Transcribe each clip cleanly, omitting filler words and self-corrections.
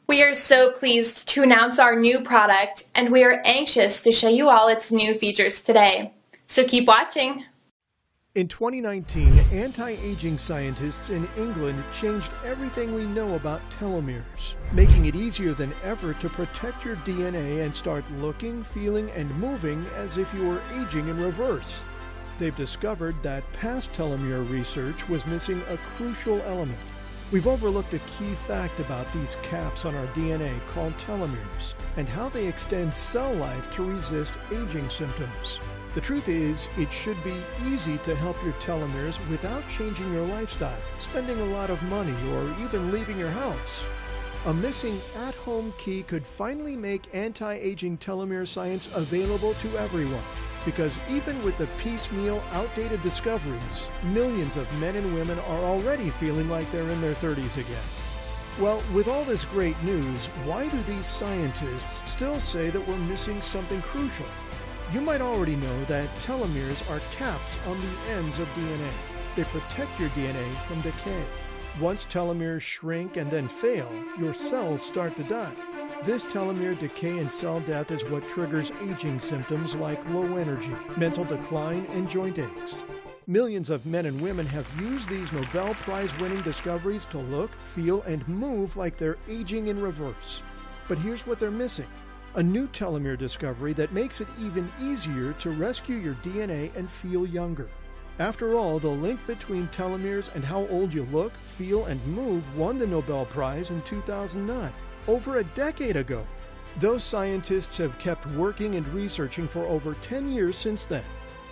We are so pleased to announce our new product, and we are anxious to show you all its new features today. So keep watching. In 2019, anti-aging scientists in England changed everything we know about telomeres, making it easier than ever to protect your DNA and start looking, feeling, and moving as if you were aging in reverse. They've discovered that past telomere research was missing a crucial element. We've overlooked a key fact about these caps on our DNA called telomeres and how they extend cell life to resist aging symptoms. The truth is, it should be easy to help your telomeres without changing your lifestyle, spending a lot of money, or even leaving your house. A missing at-home key could finally make anti-aging telomere science available to everyone. Because even with the piecemeal, outdated discoveries, millions of men and women are already feeling like they're in their 30s again. Well, with all this great news, why do these scientists still say that we're missing something crucial? You might already know that telomeres are caps on the ends of DNA. They protect your DNA from decay. Once telomeres shrink and then fail, your cells start to die. This telomere decay and cell death is what triggers aging symptoms like low energy, mental decline, and joint aches. Millions of men and women have used these Nobel Prize-winning discoveries to look, feel, and move like they're aging in reverse. But here's what they're missing: a new telomere discovery that makes it even easier to rescue your DNA and feel younger. After all, the link between telomeres and how old you look, feel, and move won the Nobel Prize in 2009. Over a decade ago. Those scientists have kept working and researching for over 10 years since then.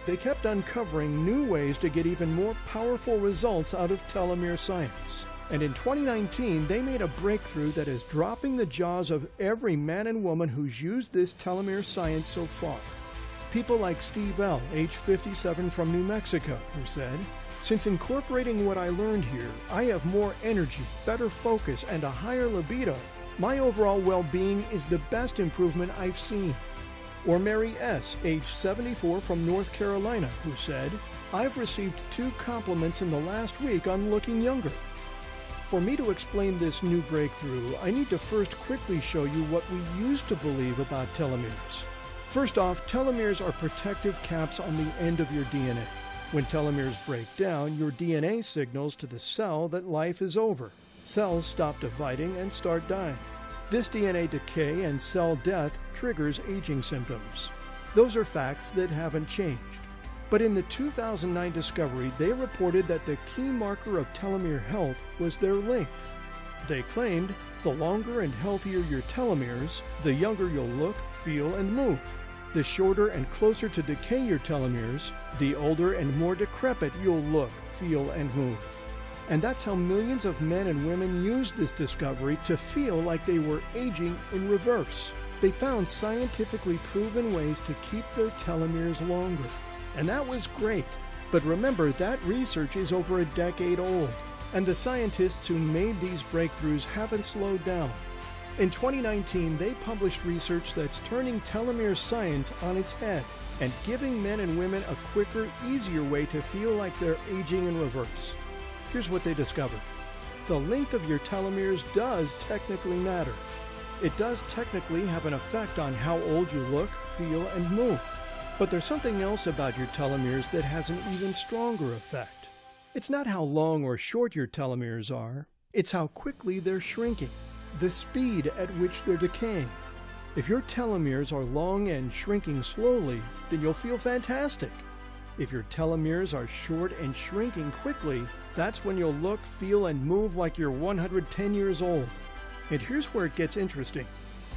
They kept uncovering new ways to get even more powerful results out of telomere science. And in 2019, they made a breakthrough that is dropping the jaws of every man and woman who's used this telomere science so far. People like Steve L., age 57 from New Mexico, who said, "Since incorporating what I learned here, I have more energy, better focus, and a higher libido. My overall well-being is the best improvement I've seen." Or Mary S., age 74 from North Carolina, who said, "I've received 2 compliments in the last week on looking younger." For me to explain this new breakthrough, I need to first quickly show you what we used to believe about telomeres. First off, telomeres are protective caps on the end of your DNA. When telomeres break down, your DNA signals to the cell that life is over. Cells stop dividing and start dying. This DNA decay and cell death triggers aging symptoms. Those are facts that haven't changed. But in the 2009 discovery, they reported that the key marker of telomere health was their length. They claimed the longer and healthier your telomeres, the younger you'll look, feel, and move. The shorter and closer to decay your telomeres, the older and more decrepit you'll look, feel, and move. And that's how millions of men and women used this discovery to feel like they were aging in reverse. They found scientifically proven ways to keep their telomeres longer. And that was great. But remember, that research is over a decade old. And the scientists who made these breakthroughs haven't slowed down. In 2019, they published research that's turning telomere science on its head and giving men and women a quicker, easier way to feel like they're aging in reverse. Here's what they discovered. The length of your telomeres does technically matter. It does technically have an effect on how old you look, feel, and move. But there's something else about your telomeres that has an even stronger effect. It's not how long or short your telomeres are, it's how quickly they're shrinking, the speed at which they're decaying. If your telomeres are long and shrinking slowly, then you'll feel fantastic. If your telomeres are short and shrinking quickly, that's when you'll look, feel, and move like you're 110 years old. And here's where it gets interesting.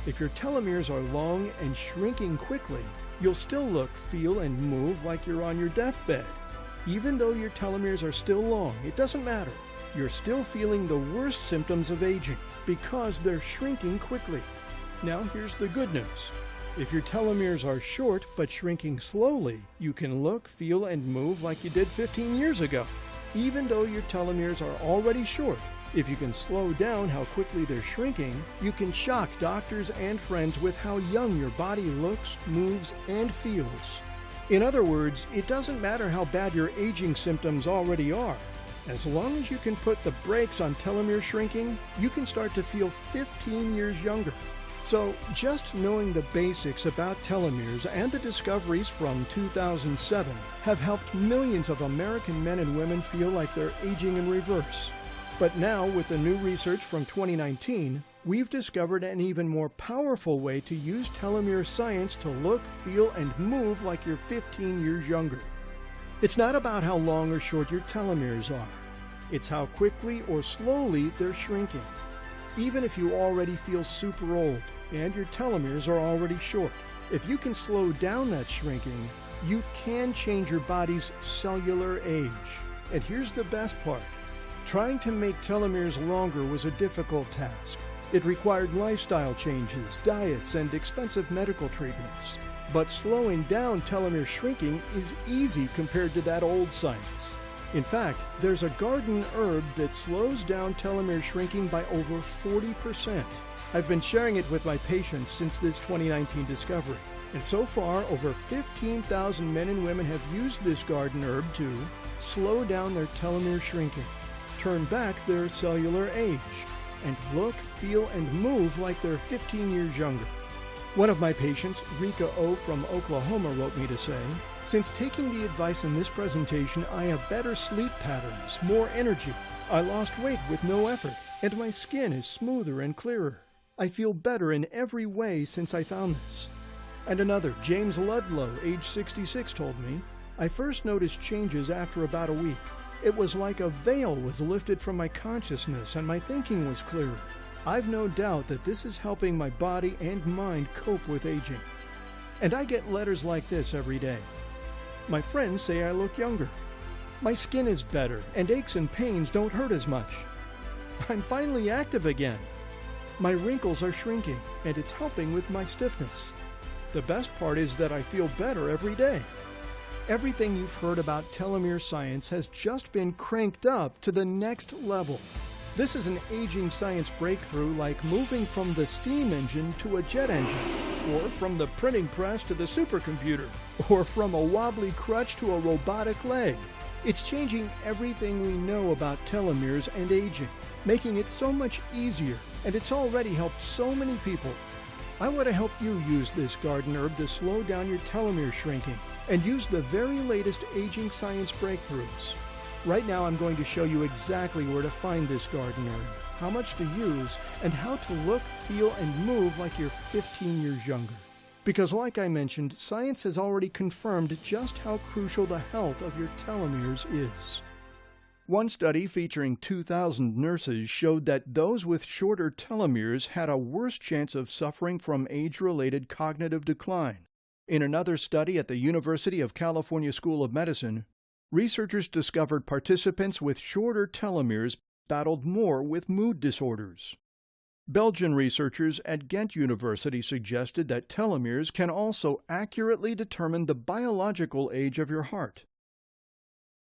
If your telomeres are long and shrinking quickly, you'll still look, feel, and move like you're on your deathbed. Even though your telomeres are still long, it doesn't matter. You're still feeling the worst symptoms of aging because they're shrinking quickly. Now here's the good news. If your telomeres are short but shrinking slowly, you can look, feel, and move like you did 15 years ago. Even though your telomeres are already short, if you can slow down how quickly they're shrinking, you can shock doctors and friends with how young your body looks, moves, and feels. In other words, it doesn't matter how bad your aging symptoms already are. As long as you can put the brakes on telomere shrinking, you can start to feel 15 years younger. So, just knowing the basics about telomeres and the discoveries from 2007 have helped millions of American men and women feel like they're aging in reverse. But now, with the new research from 2019, we've discovered an even more powerful way to use telomere science to look, feel, and move like you're 15 years younger. It's not about how long or short your telomeres are. It's how quickly or slowly they're shrinking. Even if you already feel super old and your telomeres are already short, if you can slow down that shrinking, you can change your body's cellular age. And here's the best part. Trying to make telomeres longer was a difficult task. It required lifestyle changes, diets, and expensive medical treatments. But slowing down telomere shrinking is easy compared to that old science. In fact, there's a garden herb that slows down telomere shrinking by over 40%. I've been sharing it with my patients since this 2019 discovery. And so far, over 15,000 men and women have used this garden herb to slow down their telomere shrinking, turn back their cellular age, and look, feel, and move like they're 15 years younger. One of my patients, Rika O. from Oklahoma, wrote me to say, "Since taking the advice in this presentation, I have better sleep patterns, more energy. I lost weight with no effort, and my skin is smoother and clearer. I feel better in every way since I found this." And another, James Ludlow, age 66, told me, "I first noticed changes after about a week. It was like a veil was lifted from my consciousness and my thinking was clearer. I've no doubt that this is helping my body and mind cope with aging." And I get letters like this every day. My friends say I look younger. My skin is better and aches and pains don't hurt as much. I'm finally active again. My wrinkles are shrinking and it's helping with my stiffness. The best part is that I feel better every day. Everything you've heard about telomere science has just been cranked up to the next level. This is an aging science breakthrough like moving from the steam engine to a jet engine, or from the printing press to the supercomputer, or from a wobbly crutch to a robotic leg. It's changing everything we know about telomeres and aging, making it so much easier, and it's already helped so many people. I want to help you use this garden herb to slow down your telomere shrinking and use the very latest aging science breakthroughs. Right now I'm going to show you exactly where to find this garden herb, how much to use, and how to look, feel, and move like you're 15 years younger. Because like I mentioned, science has already confirmed just how crucial the health of your telomeres is. One study featuring 2,000 nurses showed that those with shorter telomeres had a worse chance of suffering from age-related cognitive decline. In another study at the University of California School of Medicine, researchers discovered participants with shorter telomeres battled more with mood disorders. Belgian researchers at Ghent University suggested that telomeres can also accurately determine the biological age of your heart.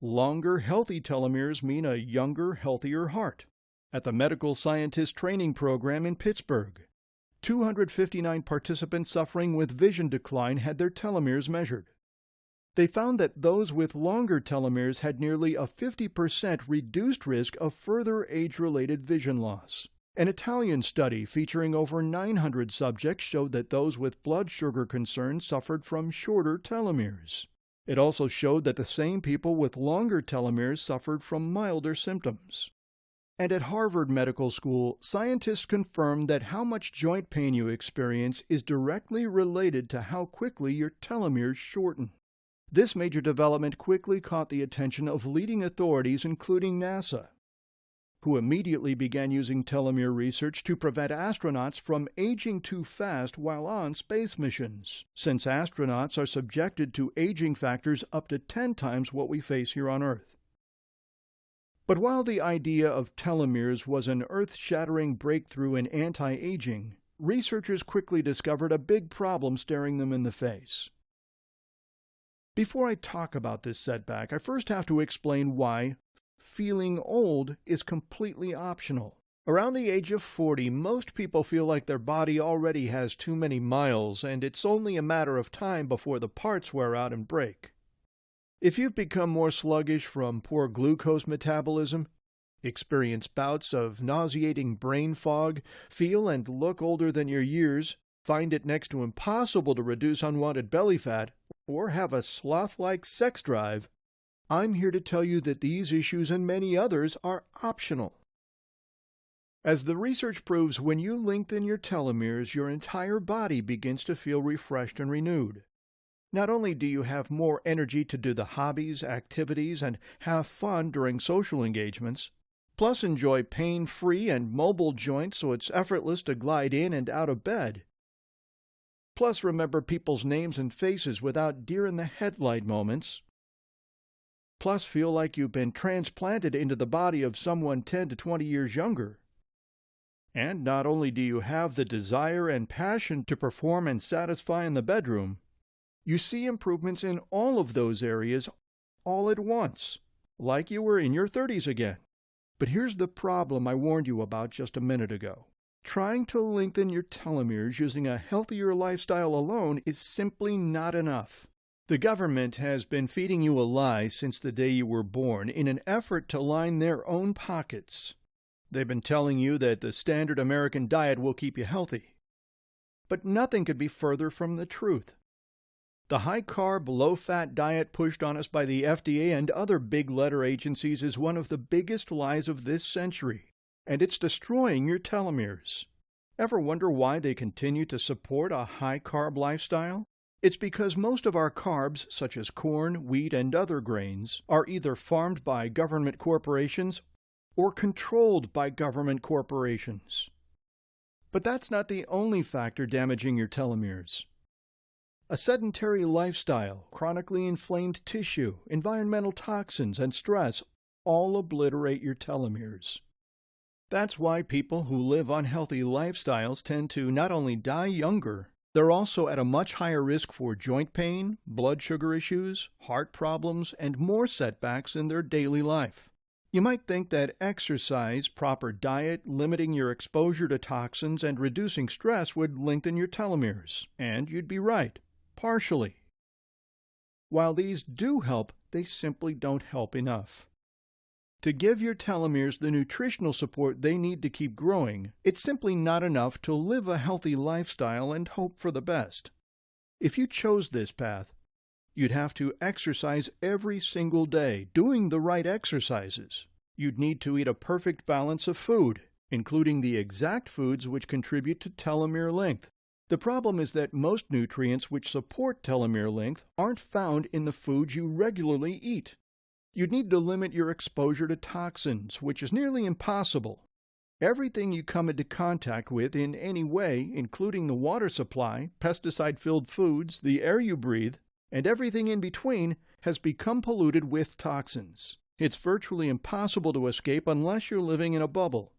Longer, healthy telomeres mean a younger, healthier heart. At the Medical Scientist Training Program in Pittsburgh, 259 participants suffering with vision decline had their telomeres measured. They found that those with longer telomeres had nearly a 50% reduced risk of further age-related vision loss. An Italian study featuring over 900 subjects showed that those with blood sugar concerns suffered from shorter telomeres. It also showed that the same people with longer telomeres suffered from milder symptoms. And at Harvard Medical School, scientists confirmed that how much joint pain you experience is directly related to how quickly your telomeres shorten. This major development quickly caught the attention of leading authorities, including NASA, who immediately began using telomere research to prevent astronauts from aging too fast while on space missions, since astronauts are subjected to aging factors up to 10 times what we face here on Earth. But while the idea of telomeres was an earth-shattering breakthrough in anti-aging, researchers quickly discovered a big problem staring them in the face. Before I talk about this setback, I first have to explain why feeling old is completely optional. Around the age of 40, most people feel like their body already has too many miles, and it's only a matter of time before the parts wear out and break. If you've become more sluggish from poor glucose metabolism, experience bouts of nauseating brain fog, feel and look older than your years, find it next to impossible to reduce unwanted belly fat, or have a sloth-like sex drive, I'm here to tell you that these issues and many others are optional. As the research proves, when you lengthen your telomeres, your entire body begins to feel refreshed and renewed. Not only do you have more energy to do the hobbies, activities, and have fun during social engagements, plus enjoy pain-free and mobile joints so it's effortless to glide in and out of bed. Plus remember people's names and faces without deer-in-the-headlight moments. Plus feel like you've been transplanted into the body of someone 10 to 20 years younger. And not only do you have the desire and passion to perform and satisfy in the bedroom, you see improvements in all of those areas all at once, like you were in your 30s again. But here's the problem I warned you about just a minute ago. Trying to lengthen your telomeres using a healthier lifestyle alone is simply not enough. The government has been feeding you a lie since the day you were born in an effort to line their own pockets. They've been telling you that the standard American diet will keep you healthy. But nothing could be further from the truth. The high-carb, low-fat diet pushed on us by the FDA and other big-letter agencies is one of the biggest lies of this century, and it's destroying your telomeres. Ever wonder why they continue to support a high-carb lifestyle? It's because most of our carbs, such as corn, wheat, and other grains, are either farmed by government corporations or controlled by government corporations. But that's not the only factor damaging your telomeres. A sedentary lifestyle, chronically inflamed tissue, environmental toxins, and stress all obliterate your telomeres. That's why people who live unhealthy lifestyles tend to not only die younger, they're also at a much higher risk for joint pain, blood sugar issues, heart problems, and more setbacks in their daily life. You might think that exercise, proper diet, limiting your exposure to toxins, and reducing stress would lengthen your telomeres, and you'd be right. Partially. While these do help, they simply don't help enough. To give your telomeres the nutritional support they need to keep growing, it's simply not enough to live a healthy lifestyle and hope for the best. If you chose this path, you'd have to exercise every single day, doing the right exercises. You'd need to eat a perfect balance of food, including the exact foods which contribute to telomere length. The problem is that most nutrients which support telomere length aren't found in the foods you regularly eat. You'd need to limit your exposure to toxins, which is nearly impossible. Everything you come into contact with in any way, including the water supply, pesticide-filled foods, the air you breathe, and everything in between, has become polluted with toxins. It's virtually impossible to escape unless you're living in a bubble.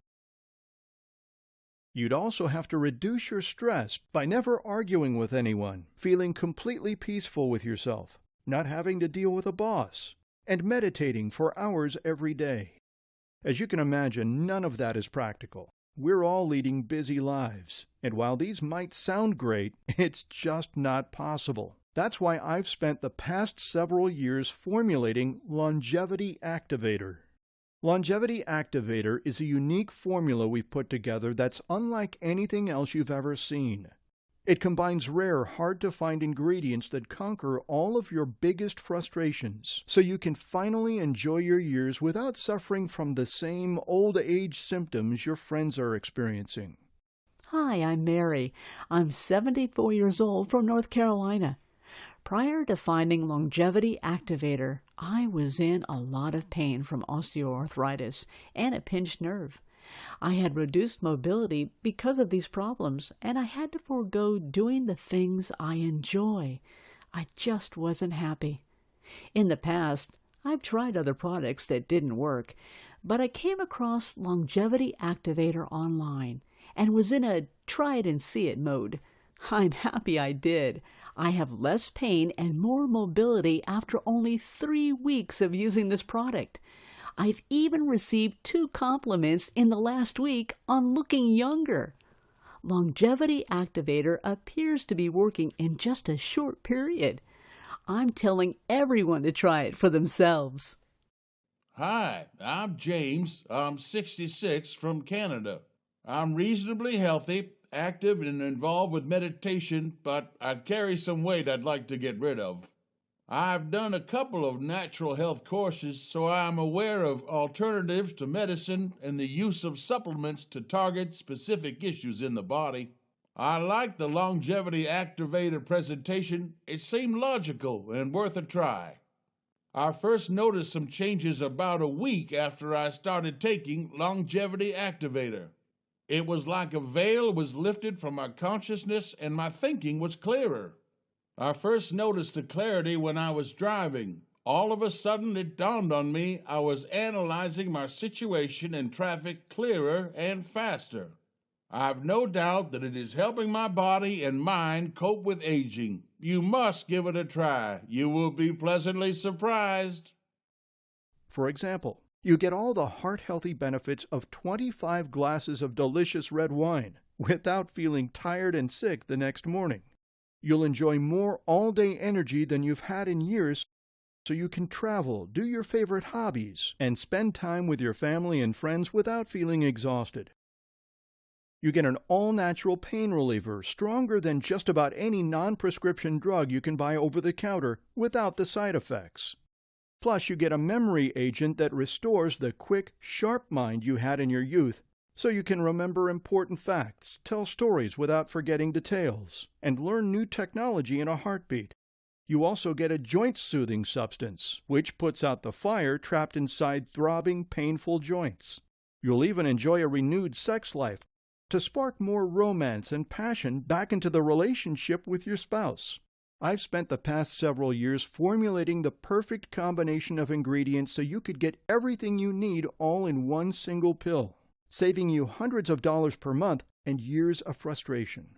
You'd also have to reduce your stress by never arguing with anyone, feeling completely peaceful with yourself, not having to deal with a boss, and meditating for hours every day. As you can imagine, none of that is practical. We're all leading busy lives, and while these might sound great, it's just not possible. That's why I've spent the past several years formulating Longevity Activator. Longevity Activator is a unique formula we've put together that's unlike anything else you've ever seen. It combines rare, hard-to-find ingredients that conquer all of your biggest frustrations, so you can finally enjoy your years without suffering from the same old-age symptoms your friends are experiencing. Hi, I'm Mary. I'm 74 years old from North Carolina. Prior to finding Longevity Activator, I was in a lot of pain from osteoarthritis and a pinched nerve. I had reduced mobility because of these problems, and I had to forego doing the things I enjoy. I just wasn't happy. In the past, I've tried other products that didn't work, but I came across Longevity Activator online and was in a try-it-and-see-it mode. I'm happy I did. I have less pain and more mobility after only 3 weeks of using this product. I've even received 2 compliments in the last week on looking younger. Longevity Activator appears to be working in just a short period. I'm telling everyone to try it for themselves. Hi, I'm James. I'm 66 from Canada. I'm reasonably healthy, active, and involved with meditation, but I carry some weight I'd like to get rid of. I've done a couple of natural health courses, so I'm aware of alternatives to medicine and the use of supplements to target specific issues in the body. I like the Longevity Activator presentation. It seemed logical and worth a try. I first noticed some changes about a week after I started taking Longevity Activator. It was like a veil was lifted from my consciousness and my thinking was clearer. I first noticed the clarity when I was driving. All of a sudden it dawned on me I was analyzing my situation in traffic clearer and faster. I've no doubt that it is helping my body and mind cope with aging. You must give it a try. You will be pleasantly surprised. For example, you get all the heart-healthy benefits of 25 glasses of delicious red wine without feeling tired and sick the next morning. You'll enjoy more all-day energy than you've had in years, so you can travel, do your favorite hobbies, and spend time with your family and friends without feeling exhausted. You get an all-natural pain reliever, stronger than just about any non-prescription drug you can buy over the counter without the side effects. Plus, you get a memory agent that restores the quick, sharp mind you had in your youth, so you can remember important facts, tell stories without forgetting details, and learn new technology in a heartbeat. You also get a joint-soothing substance, which puts out the fire trapped inside throbbing, painful joints. You'll even enjoy a renewed sex life to spark more romance and passion back into the relationship with your spouse. I've spent the past several years formulating the perfect combination of ingredients so you could get everything you need all in one single pill, saving you hundreds of dollars per month and years of frustration.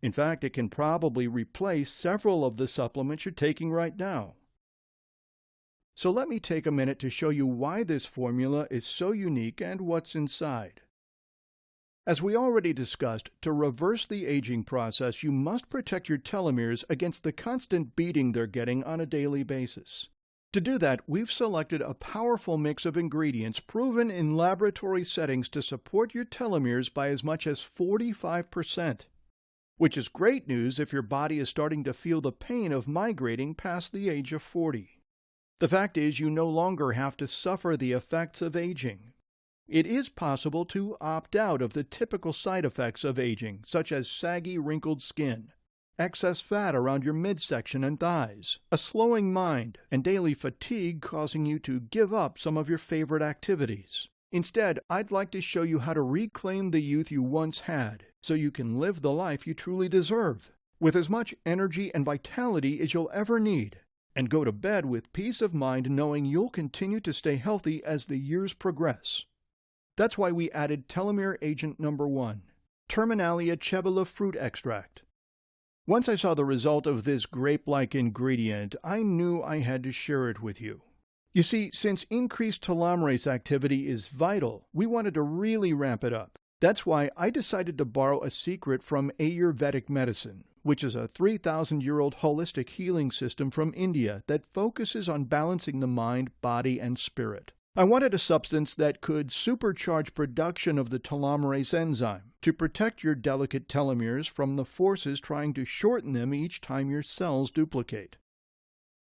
In fact, it can probably replace several of the supplements you're taking right now. So let me take a minute to show you why this formula is so unique and what's inside. As we already discussed, to reverse the aging process, you must protect your telomeres against the constant beating they're getting on a daily basis. To do that, we've selected a powerful mix of ingredients proven in laboratory settings to support your telomeres by as much as 45%, which is great news if your body is starting to feel the pain of migrating past the age of 40. The fact is, you no longer have to suffer the effects of aging. It is possible to opt out of the typical side effects of aging, such as saggy, wrinkled skin, excess fat around your midsection and thighs, a slowing mind, and daily fatigue causing you to give up some of your favorite activities. Instead, I'd like to show you how to reclaim the youth you once had, so you can live the life you truly deserve, with as much energy and vitality as you'll ever need, and go to bed with peace of mind knowing you'll continue to stay healthy as the years progress. That's why we added telomere agent number 1, Terminalia cebula fruit extract. Once I saw the result of this grape-like ingredient, I knew I had to share it with you. You see, since increased telomerase activity is vital, we wanted to really ramp it up. That's why I decided to borrow a secret from Ayurvedic medicine, which is a 3,000-year-old holistic healing system from India that focuses on balancing the mind, body, and spirit. I wanted a substance that could supercharge production of the telomerase enzyme to protect your delicate telomeres from the forces trying to shorten them each time your cells duplicate.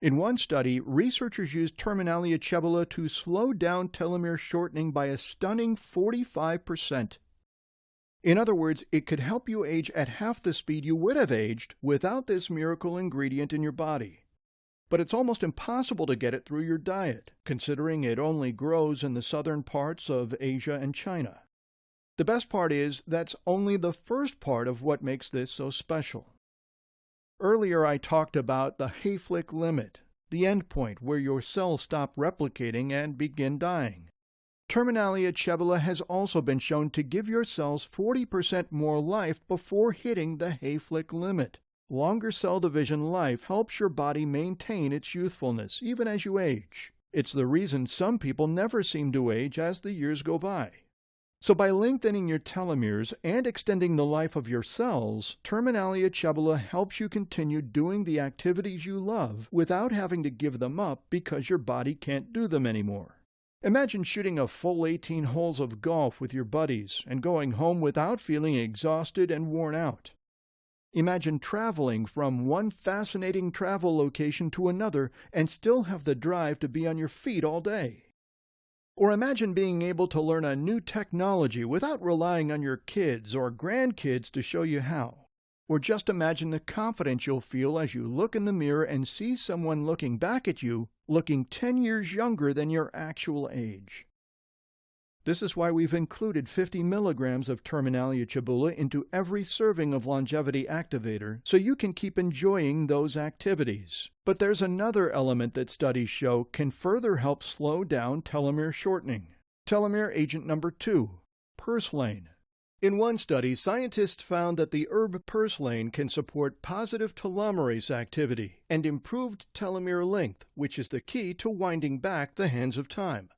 In one study, researchers used Terminalia cebula to slow down telomere shortening by a stunning 45%. In other words, it could help you age at half the speed you would have aged without this miracle ingredient in your body. But it's almost impossible to get it through your diet, considering it only grows in the southern parts of Asia and China. The best part is that's only the first part of what makes this so special. Earlier I talked about the Hayflick limit, the endpoint where your cells stop replicating and begin dying. Terminalia cebula has also been shown to give your cells 40% more life before hitting the Hayflick limit. Longer cell division life helps your body maintain its youthfulness, even as you age. It's the reason some people never seem to age as the years go by. So by lengthening your telomeres and extending the life of your cells, Terminalia cebula helps you continue doing the activities you love without having to give them up because your body can't do them anymore. Imagine shooting a full 18 holes of golf with your buddies and going home without feeling exhausted and worn out. Imagine traveling from one fascinating travel location to another and still have the drive to be on your feet all day. Or imagine being able to learn a new technology without relying on your kids or grandkids to show you how. Or just imagine the confidence you'll feel as you look in the mirror and see someone looking back at you, looking 10 years younger than your actual age. This is why we've included 50 milligrams of Terminalia cebula into every serving of Longevity Activator, so you can keep enjoying those activities. But there's another element that studies show can further help slow down telomere shortening. Telomere agent number 2, purslane. In one study, scientists found that the herb purslane can support positive telomerase activity and improved telomere length, which is the key to winding back the hands of time.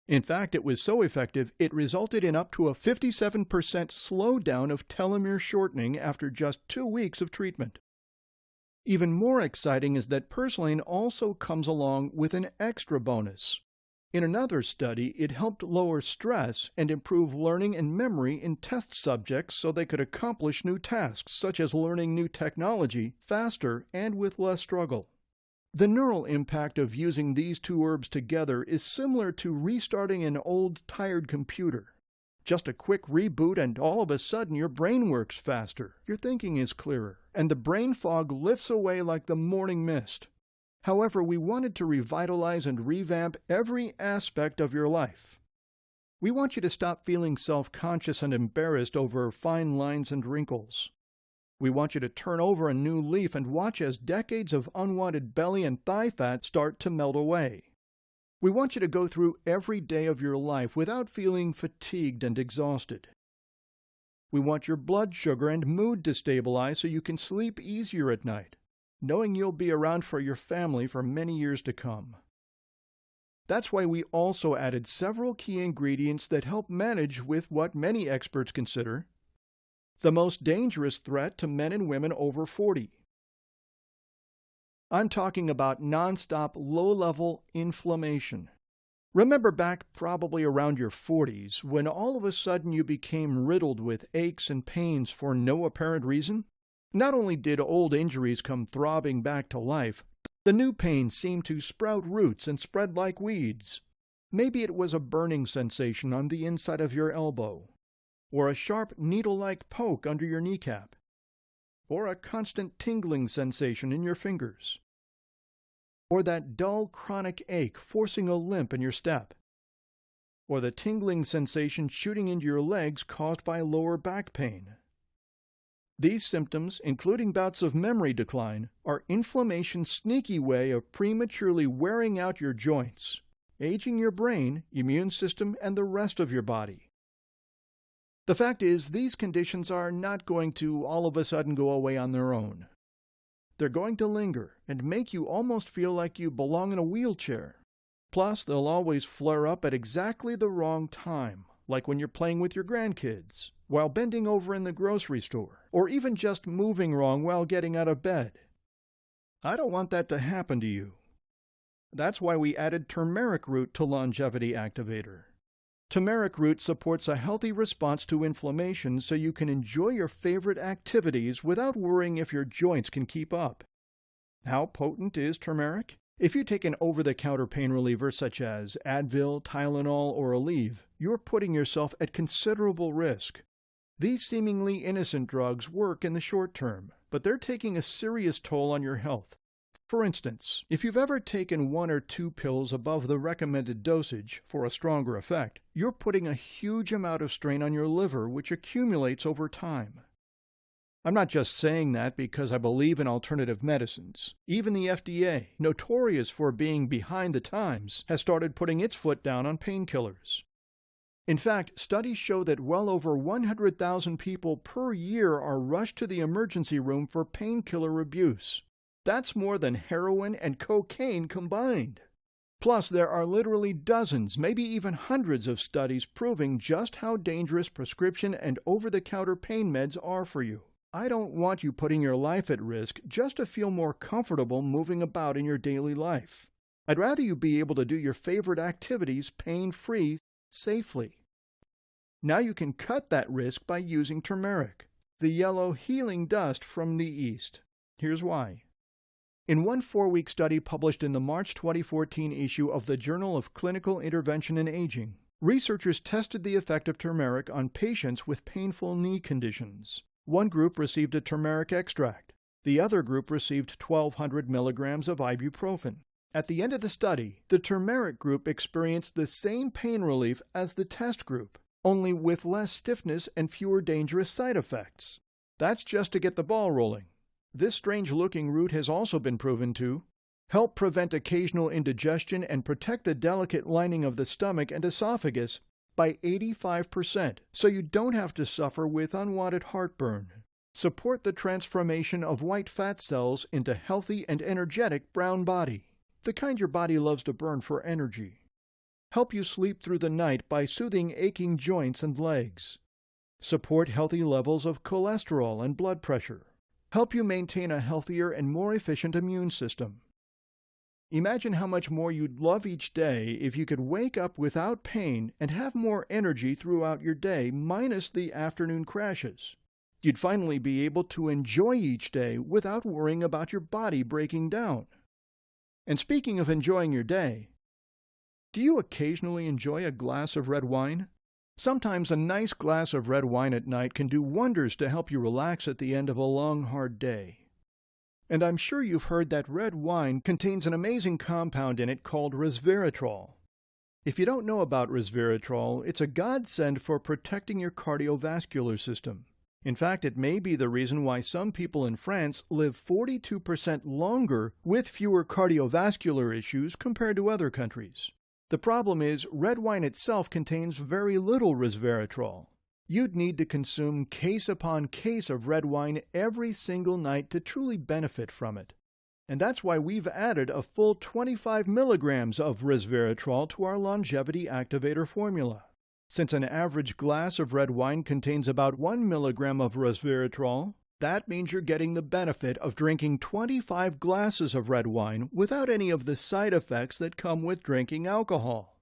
In fact, it was so effective, it resulted in up to a 57% slowdown of telomere shortening after just 2 weeks of treatment. Even more exciting is that purslane also comes along with an extra bonus. In another study, it helped lower stress and improve learning and memory in test subjects so they could accomplish new tasks, such as learning new technology, faster and with less struggle. The neural impact of using these two herbs together is similar to restarting an old, tired computer. Just a quick reboot and all of a sudden your brain works faster, your thinking is clearer, and the brain fog lifts away like the morning mist. However, we wanted to revitalize and revamp every aspect of your life. We want you to stop feeling self-conscious and embarrassed over fine lines and wrinkles. We want you to turn over a new leaf and watch as decades of unwanted belly and thigh fat start to melt away. We want you to go through every day of your life without feeling fatigued and exhausted. We want your blood sugar and mood to stabilize so you can sleep easier at night, knowing you'll be around for your family for many years to come. That's why we also added several key ingredients that help manage with what many experts consider the most dangerous threat to men and women over 40. I'm talking about nonstop low-level inflammation. Remember back probably around your 40s when all of a sudden you became riddled with aches and pains for no apparent reason? Not only did old injuries come throbbing back to life, the new pain seemed to sprout roots and spread like weeds. Maybe it was a burning sensation on the inside of your elbow, or a sharp needle-like poke under your kneecap, or a constant tingling sensation in your fingers, or that dull chronic ache forcing a limp in your step, or the tingling sensation shooting into your legs caused by lower back pain. These symptoms, including bouts of memory decline, are inflammation's sneaky way of prematurely wearing out your joints, aging your brain, immune system, and the rest of your body. The fact is, these conditions are not going to all of a sudden go away on their own. They're going to linger and make you almost feel like you belong in a wheelchair. Plus, they'll always flare up at exactly the wrong time, like when you're playing with your grandkids, while bending over in the grocery store, or even just moving wrong while getting out of bed. I don't want that to happen to you. That's why we added turmeric root to Longevity Activator. Turmeric root supports a healthy response to inflammation so you can enjoy your favorite activities without worrying if your joints can keep up. How potent is turmeric? If you take an over-the-counter pain reliever such as Advil, Tylenol, or Aleve, you're putting yourself at considerable risk. These seemingly innocent drugs work in the short term, but they're taking a serious toll on your health. For instance, if you've ever taken 1 or 2 pills above the recommended dosage for a stronger effect, you're putting a huge amount of strain on your liver, which accumulates over time. I'm not just saying that because I believe in alternative medicines. Even the FDA, notorious for being behind the times, has started putting its foot down on painkillers. In fact, studies show that well over 100,000 people per year are rushed to the emergency room for painkiller abuse. That's more than heroin and cocaine combined. Plus, there are literally dozens, maybe even hundreds of studies proving just how dangerous prescription and over-the-counter pain meds are for you. I don't want you putting your life at risk just to feel more comfortable moving about in your daily life. I'd rather you be able to do your favorite activities pain-free, safely. Now you can cut that risk by using turmeric, the yellow healing dust from the East. Here's why. In one 4-week study published in the March 2014 issue of the Journal of Clinical Intervention in Aging, researchers tested the effect of turmeric on patients with painful knee conditions. One group received a turmeric extract. The other group received 1,200 milligrams of ibuprofen. At the end of the study, the turmeric group experienced the same pain relief as the test group, only with less stiffness and fewer dangerous side effects. That's just to get the ball rolling. This strange-looking root has also been proven to help prevent occasional indigestion and protect the delicate lining of the stomach and esophagus by 85%, so you don't have to suffer with unwanted heartburn. Support the transformation of white fat cells into healthy and energetic brown body, the kind your body loves to burn for energy. Help you sleep through the night by soothing aching joints and legs. Support healthy levels of cholesterol and blood pressure. Help you maintain a healthier and more efficient immune system. Imagine how much more you'd love each day if you could wake up without pain and have more energy throughout your day, minus the afternoon crashes. You'd finally be able to enjoy each day without worrying about your body breaking down. And speaking of enjoying your day, do you occasionally enjoy a glass of red wine? Sometimes a nice glass of red wine at night can do wonders to help you relax at the end of a long, hard day. And I'm sure you've heard that red wine contains an amazing compound in it called resveratrol. If you don't know about resveratrol, it's a godsend for protecting your cardiovascular system. In fact, it may be the reason why some people in France live 42% longer with fewer cardiovascular issues compared to other countries. The problem is, red wine itself contains very little resveratrol. You'd need to consume case upon case of red wine every single night to truly benefit from it. And that's why we've added a full 25 milligrams of resveratrol to our Longevity Activator formula. Since an average glass of red wine contains about 1 milligram of resveratrol, that means you're getting the benefit of drinking 25 glasses of red wine without any of the side effects that come with drinking alcohol.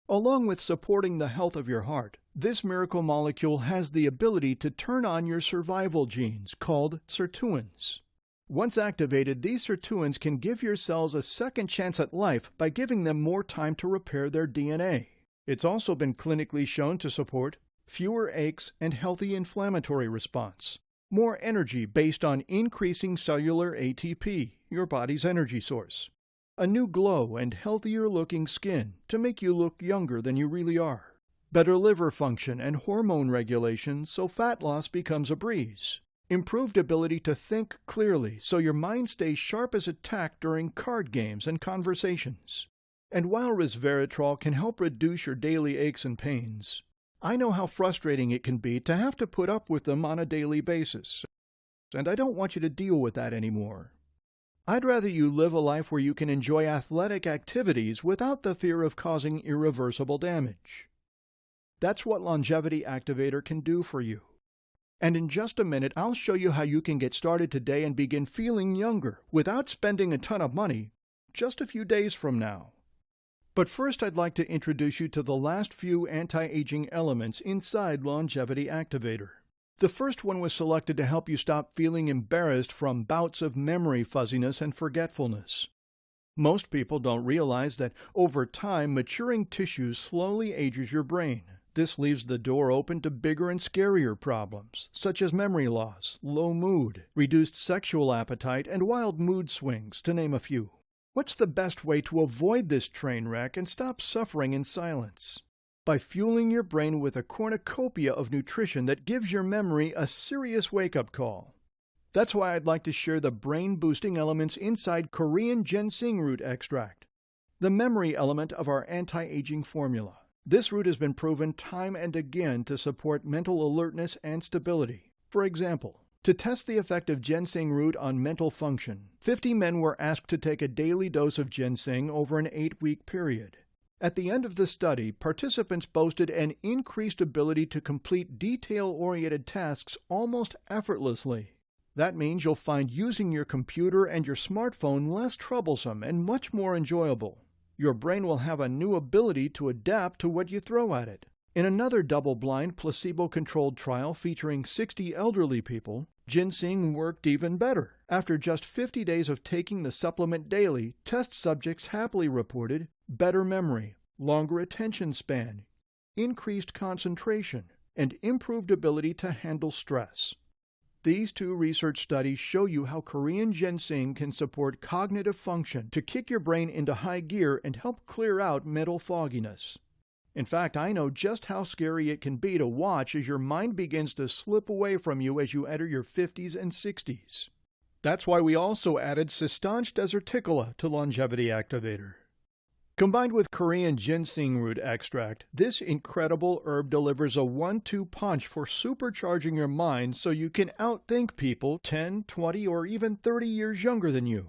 Along with supporting the health of your heart, this miracle molecule has the ability to turn on your survival genes, called sirtuins. Once activated, these sirtuins can give your cells a second chance at life by giving them more time to repair their DNA. It's also been clinically shown to support fewer aches and healthy inflammatory response, more energy based on increasing cellular ATP, your body's energy source, a new glow and healthier-looking skin to make you look younger than you really are, better liver function and hormone regulation so fat loss becomes a breeze, improved ability to think clearly so your mind stays sharp as a tack during card games and conversations. And while resveratrol can help reduce your daily aches and pains, I know how frustrating it can be to have to put up with them on a daily basis, and I don't want you to deal with that anymore. I'd rather you live a life where you can enjoy athletic activities without the fear of causing irreversible damage. That's what Longevity Activator can do for you. And in just a minute, I'll show you how you can get started today and begin feeling younger without spending a ton of money just a few days from now. But first, I'd like to introduce you to the last few anti-aging elements inside Longevity Activator. The first one was selected to help you stop feeling embarrassed from bouts of memory fuzziness and forgetfulness. Most people don't realize that over time, maturing tissue slowly ages your brain. This leaves the door open to bigger and scarier problems, such as memory loss, low mood, reduced sexual appetite, and wild mood swings, to name a few. What's the best way to avoid this train wreck and stop suffering in silence? By fueling your brain with a cornucopia of nutrition that gives your memory a serious wake-up call. That's why I'd like to share the brain-boosting elements inside Korean ginseng root extract, the memory element of our anti-aging formula. This root has been proven time and again to support mental alertness and stability. For example, To test the effect of ginseng root on mental function, 50 men were asked to take a daily dose of ginseng over an 8-week period. At the end of the study, participants boasted an increased ability to complete detail-oriented tasks almost effortlessly. That means you'll find using your computer and your smartphone less troublesome and much more enjoyable. Your brain will have a new ability to adapt to what you throw at it. In another double-blind, placebo-controlled trial featuring 60 elderly people, ginseng worked even better. After just 50 days of taking the supplement daily, test subjects happily reported better memory, longer attention span, increased concentration, and improved ability to handle stress. These 2 research studies show you how Korean ginseng can support cognitive function to kick your brain into high gear and help clear out mental fogginess. In fact, I know just how scary it can be to watch as your mind begins to slip away from you as you enter your 50s and 60s. That's why we also added Cistanche deserticula to Longevity Activator. Combined with Korean ginseng root extract, this incredible herb delivers a 1-2 punch for supercharging your mind so you can outthink people 10, 20, or even 30 years younger than you.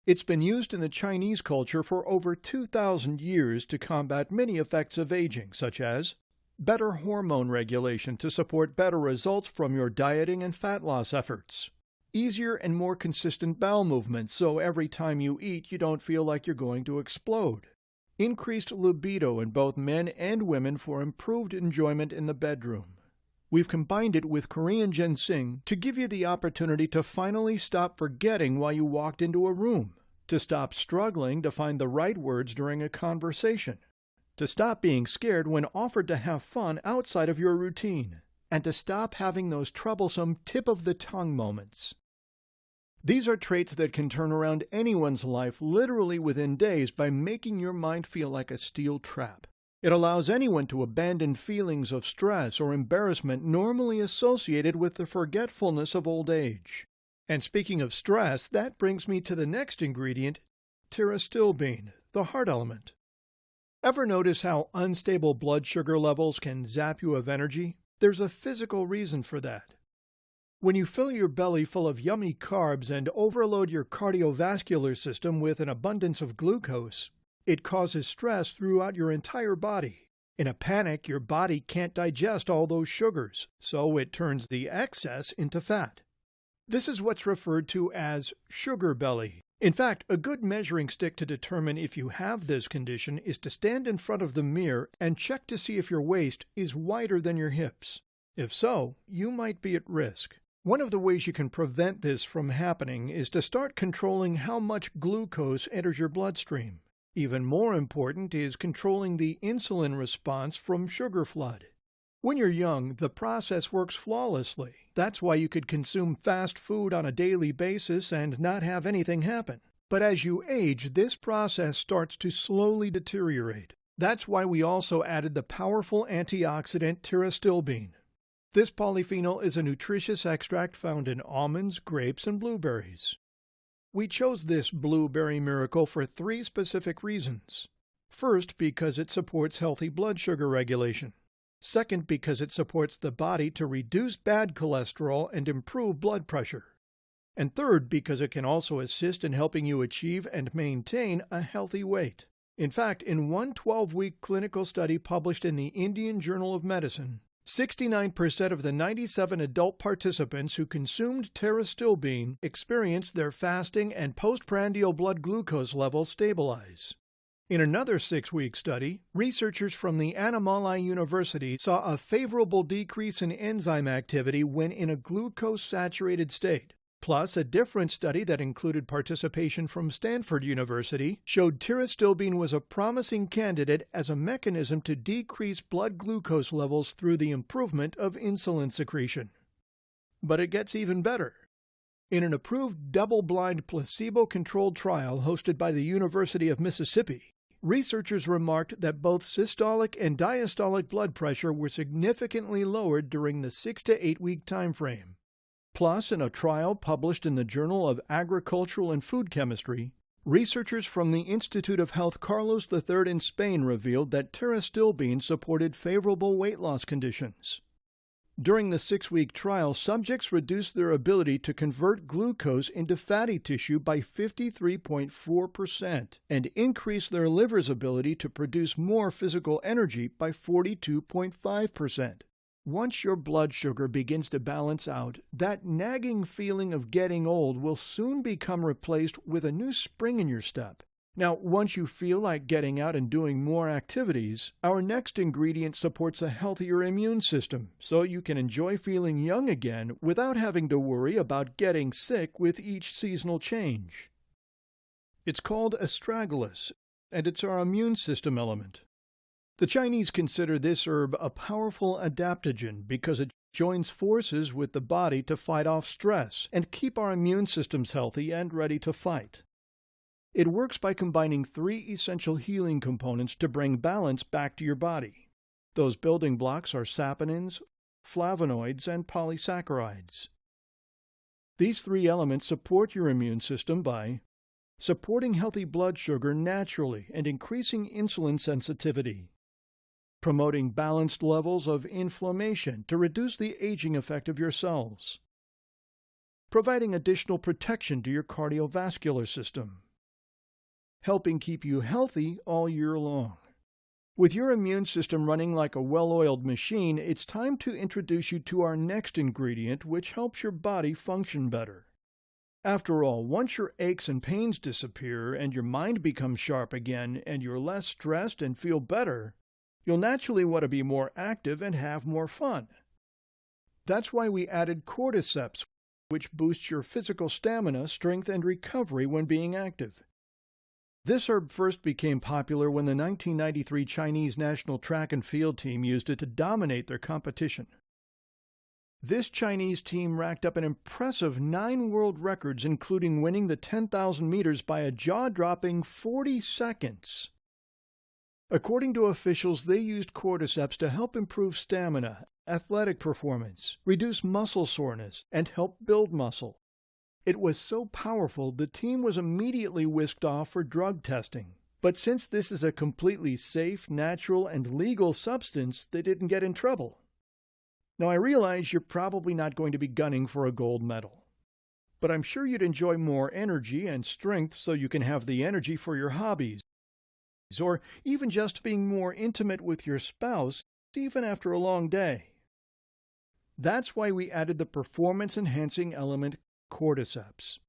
It's been used in the Chinese culture for over 2,000 years to combat many effects of aging, such as better hormone regulation to support better results from your dieting and fat loss efforts, easier and more consistent bowel movements so every time you eat you don't feel like you're going to explode, increased libido in both men and women for improved enjoyment in the bedroom. We've combined it with Korean ginseng to give you the opportunity to finally stop forgetting why you walked into a room, to stop struggling to find the right words during a conversation, to stop being scared when offered to have fun outside of your routine, and to stop having those troublesome tip-of-the-tongue moments. These are traits that can turn around anyone's life literally within days by making your mind feel like a steel trap. It allows anyone to abandon feelings of stress or embarrassment normally associated with the forgetfulness of old age. And speaking of stress, that brings me to the next ingredient, pterostilbene, the heart element. Ever notice how unstable blood sugar levels can zap you of energy? There's a physical reason for that. When you fill your belly full of yummy carbs and overload your cardiovascular system with an abundance of glucose, it causes stress throughout your entire body. In a panic, your body can't digest all those sugars, so it turns the excess into fat. This is what's referred to as sugar belly. In fact, a good measuring stick to determine if you have this condition is to stand in front of the mirror and check to see if your waist is wider than your hips. If so, you might be at risk. One of the ways you can prevent this from happening is to start controlling how much glucose enters your bloodstream. Even more important is controlling the insulin response from sugar flood. When you're young, the process works flawlessly. That's why you could consume fast food on a daily basis and not have anything happen. But as you age, this process starts to slowly deteriorate. That's why we also added the powerful antioxidant pterostilbene. This polyphenol is a nutritious extract found in almonds, grapes, and blueberries. We chose this blueberry miracle for 3 specific reasons. First, because it supports healthy blood sugar regulation. Second, because it supports the body to reduce bad cholesterol and improve blood pressure. And third, because it can also assist in helping you achieve and maintain a healthy weight. In fact, in one 12-week clinical study published in the Indian Journal of Medicine, 69% of the 97 adult participants who consumed pterostilbene experienced their fasting and postprandial blood glucose levels stabilize. In another 6-week study, researchers from the Annamalai University saw a favorable decrease in enzyme activity when in a glucose-saturated state. Plus, a different study that included participation from Stanford University showed pterostilbene was a promising candidate as a mechanism to decrease blood glucose levels through the improvement of insulin secretion. But it gets even better. In an approved double-blind placebo-controlled trial hosted by the University of Mississippi, researchers remarked that both systolic and diastolic blood pressure were significantly lowered during the 6 to 8 week time frame. Plus, in a trial published in the Journal of Agricultural and Food Chemistry, researchers from the Institute of Health Carlos III in Spain revealed that pterostilbene supported favorable weight loss conditions. During the 6-week trial, subjects reduced their ability to convert glucose into fatty tissue by 53.4% and increased their liver's ability to produce more physical energy by 42.5%. Once your blood sugar begins to balance out, that nagging feeling of getting old will soon become replaced with a new spring in your step. Now, once you feel like getting out and doing more activities, our next ingredient supports a healthier immune system, so you can enjoy feeling young again without having to worry about getting sick with each seasonal change. It's called astragalus, and it's our immune system element. The Chinese consider this herb a powerful adaptogen because it joins forces with the body to fight off stress and keep our immune systems healthy and ready to fight. It works by combining 3 essential healing components to bring balance back to your body. Those building blocks are saponins, flavonoids, and polysaccharides. These 3 elements support your immune system by supporting healthy blood sugar naturally and increasing insulin sensitivity, promoting balanced levels of inflammation to reduce the aging effect of your cells, providing additional protection to your cardiovascular system, helping keep you healthy all year long. With your immune system running like a well-oiled machine, it's time to introduce you to our next ingredient, which helps your body function better. After all, once your aches and pains disappear and your mind becomes sharp again and you're less stressed and feel better, you'll naturally want to be more active and have more fun. That's why we added cordyceps, which boosts your physical stamina, strength, and recovery when being active. This herb first became popular when the 1993 Chinese national track and field team used it to dominate their competition. This Chinese team racked up an impressive 9 world records, including winning the 10,000 meters by a jaw-dropping 40 seconds. According to officials, they used cordyceps to help improve stamina, athletic performance, reduce muscle soreness, and help build muscle. It was so powerful, the team was immediately whisked off for drug testing. But since this is a completely safe, natural, and legal substance, they didn't get in trouble. Now, I realize you're probably not going to be gunning for a gold medal, but I'm sure you'd enjoy more energy and strength so you can have the energy for your hobbies, or even just being more intimate with your spouse, even after a long day. That's why we added the performance-enhancing element cordyceps.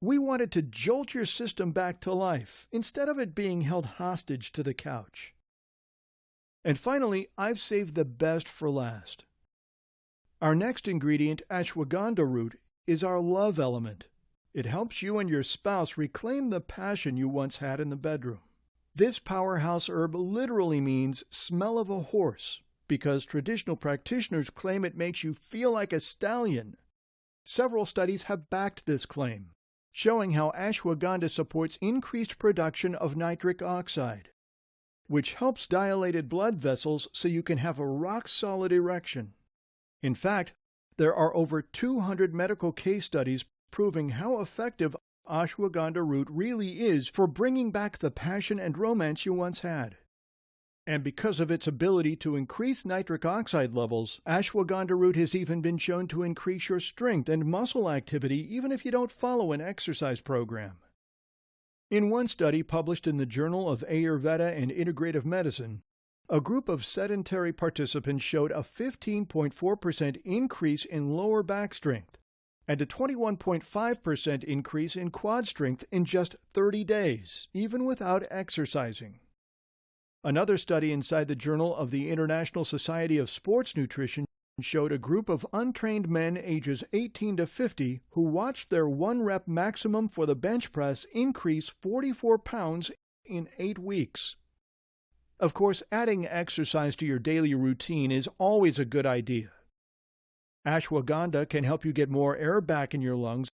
We wanted to jolt your system back to life, instead of it being held hostage to the couch. And finally, I've saved the best for last. Our next ingredient, ashwagandha root, is our love element. It helps you and your spouse reclaim the passion you once had in the bedroom. This powerhouse herb literally means smell of a horse, because traditional practitioners claim it makes you feel like a stallion. Several studies have backed this claim, showing how ashwagandha supports increased production of nitric oxide, which helps dilated blood vessels so you can have a rock-solid erection. In fact, there are over 200 medical case studies proving how effective ashwagandha root really is for bringing back the passion and romance you once had. And because of its ability to increase nitric oxide levels, ashwagandha root has even been shown to increase your strength and muscle activity even if you don't follow an exercise program. In one study published in the Journal of Ayurveda and Integrative Medicine, a group of sedentary participants showed a 15.4% increase in lower back strength and a 21.5% increase in quad strength in just 30 days, even without exercising. Another study inside the Journal of the International Society of Sports Nutrition showed a group of untrained men ages 18 to 50 who watched their 1-rep maximum for the bench press increase 44 pounds in 8 weeks. Of course, adding exercise to your daily routine is always a good idea. Ashwagandha can help you get more air back in your lungs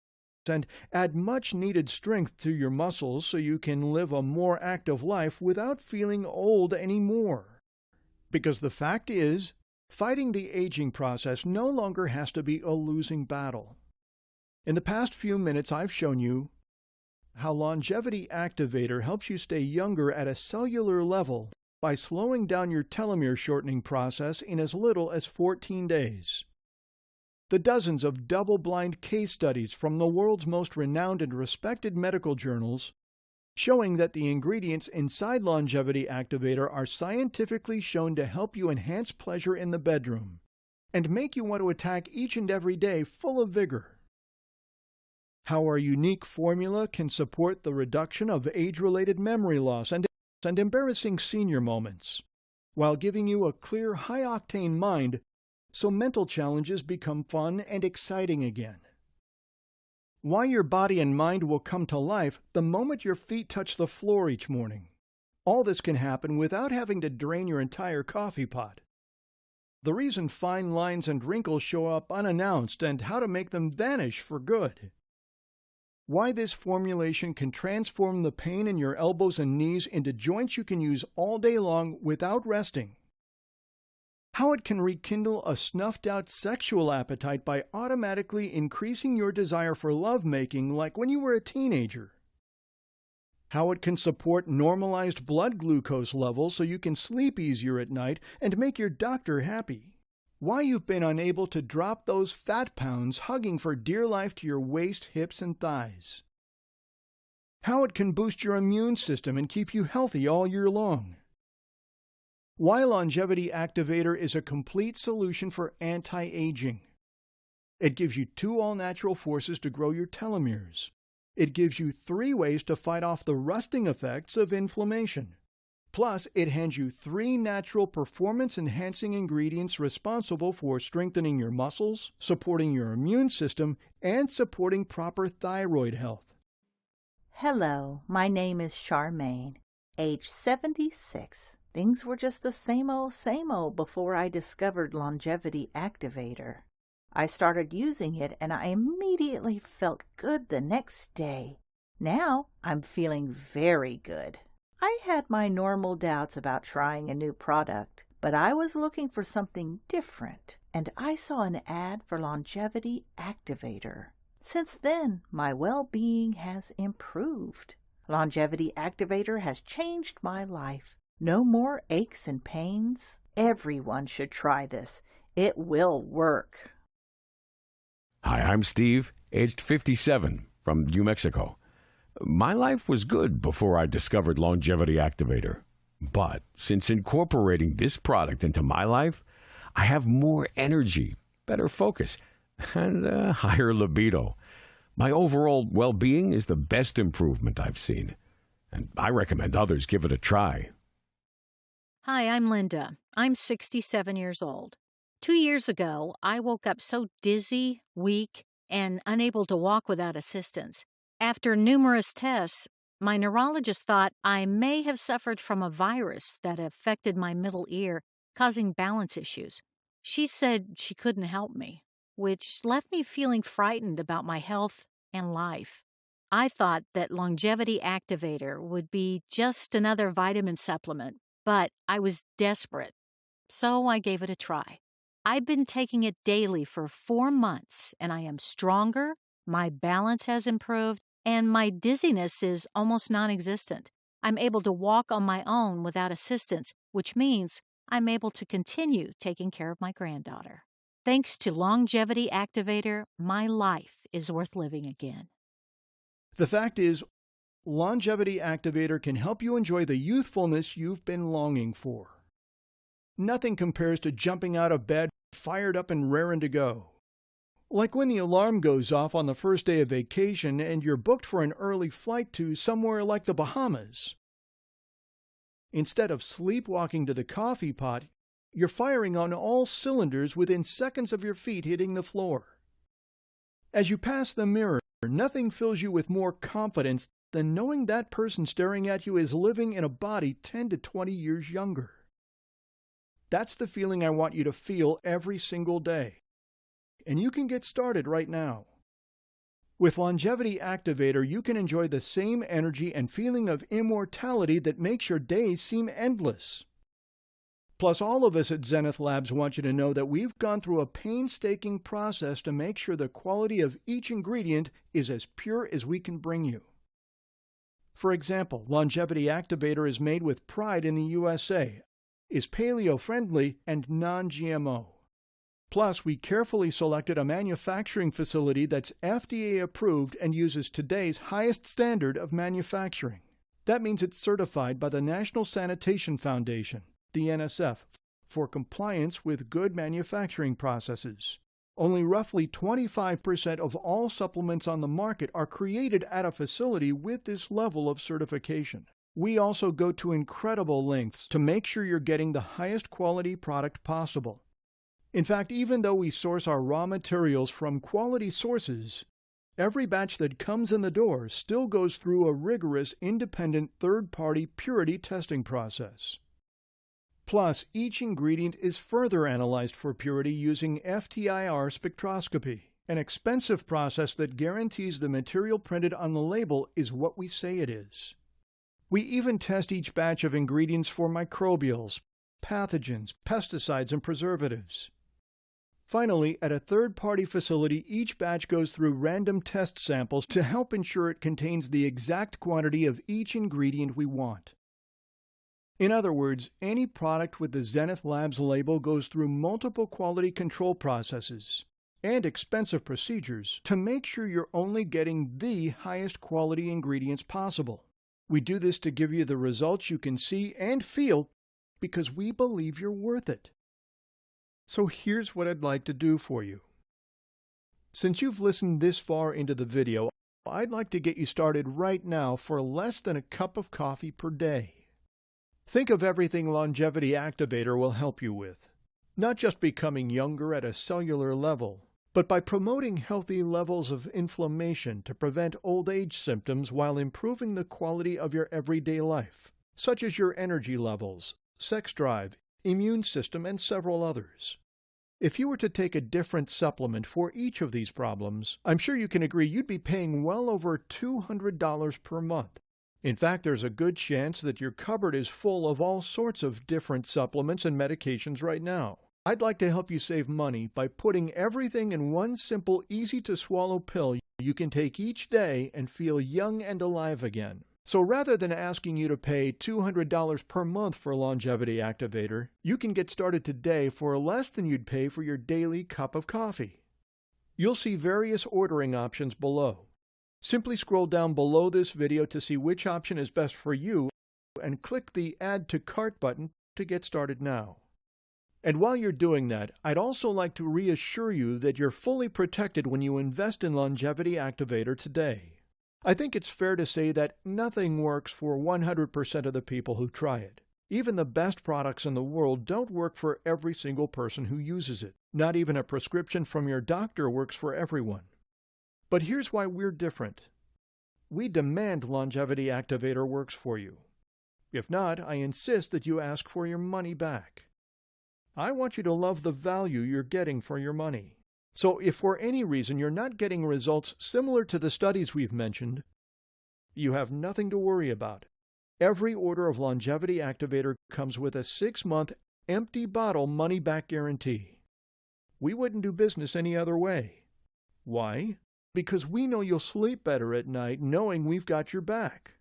and add much-needed strength to your muscles so you can live a more active life without feeling old anymore. Because the fact is, fighting the aging process no longer has to be a losing battle. In the past few minutes, I've shown you how Longevity Activator helps you stay younger at a cellular level by slowing down your telomere shortening process in as little as 14 days. The dozens of double-blind case studies from the world's most renowned and respected medical journals showing that the ingredients inside Longevity Activator are scientifically shown to help you enhance pleasure in the bedroom and make you want to attack each and every day full of vigor. How our unique formula can support the reduction of age-related memory loss and embarrassing senior moments, while giving you a clear, high-octane mind so mental challenges become fun and exciting again. Why your body and mind will come to life the moment your feet touch the floor each morning. All this can happen without having to drain your entire coffee pot. The reason fine lines and wrinkles show up unannounced and how to make them vanish for good. Why this formulation can transform the pain in your elbows and knees into joints you can use all day long without resting. How it can rekindle a snuffed-out sexual appetite by automatically increasing your desire for lovemaking like when you were a teenager. How it can support normalized blood glucose levels so you can sleep easier at night and make your doctor happy. Why you've been unable to drop those fat pounds hugging for dear life to your waist, hips, and thighs. How it can boost your immune system and keep you healthy all year long. Why Longevity Activator is a complete solution for anti-aging. It gives you 2 all-natural forces to grow your telomeres. It gives you 3 ways to fight off the rusting effects of inflammation. Plus, it hands you 3 natural performance-enhancing ingredients responsible for strengthening your muscles, supporting your immune system, and supporting proper thyroid health. Hello, my name is Charmaine, age 76. Things were just the same old before I discovered Longevity Activator. I started using it and I immediately felt good the next day. Now I'm feeling very good. I had my normal doubts about trying a new product, but I was looking for something different, and I saw an ad for Longevity Activator. Since then, my well-being has improved. Longevity Activator has changed my life. No more aches and pains. Everyone should try this. It will work. Hi, I'm Steve, aged 57, from New Mexico. My life was good before I discovered Longevity Activator. But since incorporating this product into my life, I have more energy, better focus, and a higher libido. My overall well-being is the best improvement I've seen, and I recommend others give it a try. Hi, I'm Linda. I'm 67 years old. 2 years ago, I woke up so dizzy, weak, and unable to walk without assistance. After numerous tests, my neurologist thought I may have suffered from a virus that affected my middle ear, causing balance issues. She said she couldn't help me, which left me feeling frightened about my health and life. I thought that Longevity Activator would be just another vitamin supplement, but I was desperate, so I gave it a try. I've been taking it daily for 4 months, and I am stronger, my balance has improved, and my dizziness is almost non-existent. I'm able to walk on my own without assistance, which means I'm able to continue taking care of my granddaughter. Thanks to Longevity Activator, my life is worth living again. The fact is, Longevity Activator can help you enjoy the youthfulness you've been longing for. Nothing compares to jumping out of bed, fired up and raring to go. Like when the alarm goes off on the first day of vacation and you're booked for an early flight to somewhere like the Bahamas. Instead of sleepwalking to the coffee pot, you're firing on all cylinders within seconds of your feet hitting the floor. As you pass the mirror, nothing fills you with more confidence than knowing that person staring at you is living in a body 10 to 20 years younger. That's the feeling I want you to feel every single day. And you can get started right now. With Longevity Activator, you can enjoy the same energy and feeling of immortality that makes your days seem endless. Plus, all of us at Zenith Labs want you to know that we've gone through a painstaking process to make sure the quality of each ingredient is as pure as we can bring you. For example, Longevity Activator is made with pride in the USA, is paleo-friendly, and non-GMO. Plus, we carefully selected a manufacturing facility that's FDA approved and uses today's highest standard of manufacturing. That means it's certified by the National Sanitation Foundation, the NSF, for compliance with good manufacturing processes. Only roughly 25% of all supplements on the market are created at a facility with this level of certification. We also go to incredible lengths to make sure you're getting the highest quality product possible. In fact, even though we source our raw materials from quality sources, every batch that comes in the door still goes through a rigorous, independent, third-party purity testing process. Plus, each ingredient is further analyzed for purity using FTIR spectroscopy, an expensive process that guarantees the material printed on the label is what we say it is. We even test each batch of ingredients for microbials, pathogens, pesticides, and preservatives. Finally, at a third-party facility, each batch goes through random test samples to help ensure it contains the exact quantity of each ingredient we want. In other words, any product with the Zenith Labs label goes through multiple quality control processes and expensive procedures to make sure you're only getting the highest quality ingredients possible. We do this to give you the results you can see and feel because we believe you're worth it. So here's what I'd like to do for you. Since you've listened this far into the video, I'd like to get you started right now for less than a cup of coffee per day. Think of everything Longevity Activator will help you with. Not just becoming younger at a cellular level, but by promoting healthy levels of inflammation to prevent old age symptoms while improving the quality of your everyday life, such as your energy levels, sex drive, immune system, and several others. If you were to take a different supplement for each of these problems, I'm sure you can agree you'd be paying well over $200 per month. In fact, there's a good chance that your cupboard is full of all sorts of different supplements and medications right now. I'd like to help you save money by putting everything in one simple, easy-to-swallow pill you can take each day and feel young and alive again. So rather than asking you to pay $200 per month for Longevity Activator, you can get started today for less than you'd pay for your daily cup of coffee. You'll see various ordering options below. Simply scroll down below this video to see which option is best for you and click the Add to Cart button to get started now. And while you're doing that, I'd also like to reassure you that you're fully protected when you invest in Longevity Activator today. I think it's fair to say that nothing works for 100% of the people who try it. Even the best products in the world don't work for every single person who uses it. Not even a prescription from your doctor works for everyone. But here's why we're different. We demand Longevity Activator works for you. If not, I insist that you ask for your money back. I want you to love the value you're getting for your money. So if for any reason you're not getting results similar to the studies we've mentioned, you have nothing to worry about. Every order of Longevity Activator comes with a 6-month empty bottle money-back guarantee. We wouldn't do business any other way. Why? Because we know you'll sleep better at night knowing we've got your back.